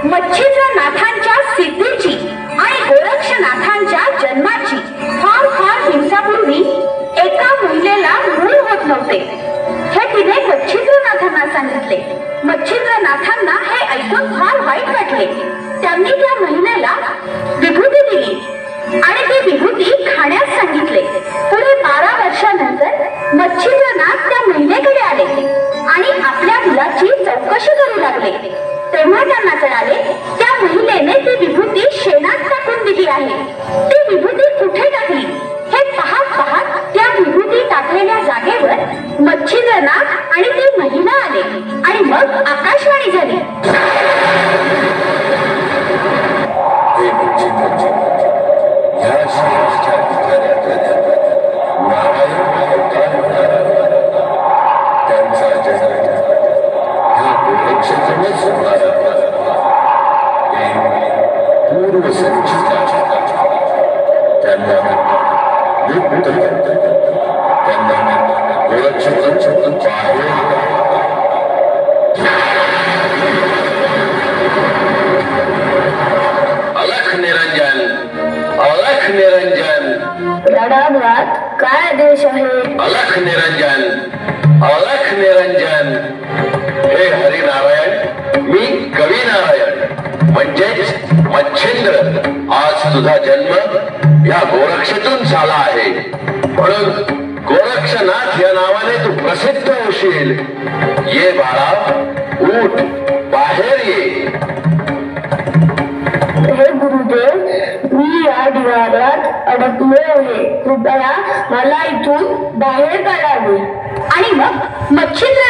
मच्छिंद्रनाथांच्या सिद्धीची आणि गोरक्षनाथांच्या जन्माची फार फार दिवसापूर्वी एका महिलेला मूल होत नव्हते हे तिने मच्छिंद्रनाथांना सांगितले. मच्छिंद्रनाथांना हे ऐकून फार वाईट वाटले. त्यांनी त्या महिलेला विभूती दिली आणि ती विभूती खाण्यास सांगितले. पुढे 12 वर्षानंतर मच्छिंद्रनाथ त्या महिलेकडे आले आणि आपल्या मुलाची चौकशी करू लागले. तेव्हा त्यांना कळाले त्या महिलेने ती विभूती शेणात टाकून दिली आहे. ती विभूती कुठे टाकली हे पाहत पाहत त्या विभूती टाकलेल्या जागेवर मच्छिंद्रनाथ आणि ती महिला आले आणि मग आकाशवाणी झाली. काय आदेश आहे? अलख निरंजन, अलख निरंजन. हे हरिनारायण, मी कवी नारायण म्हणजेच मच्छिंद्र. आज तुझा जन्म या गोरक्षेतून झाला आहे म्हणून गोरक्षनाथ या नावाने तू प्रसिद्ध होशील. ये बाळा, उठ, बाहेर ये. हे गुरुदेव, मी या ढिगाऱ्यात अडकले आहे. कृपया मला इथून बाहेर काढावे. आणि मग मच्छिंद्र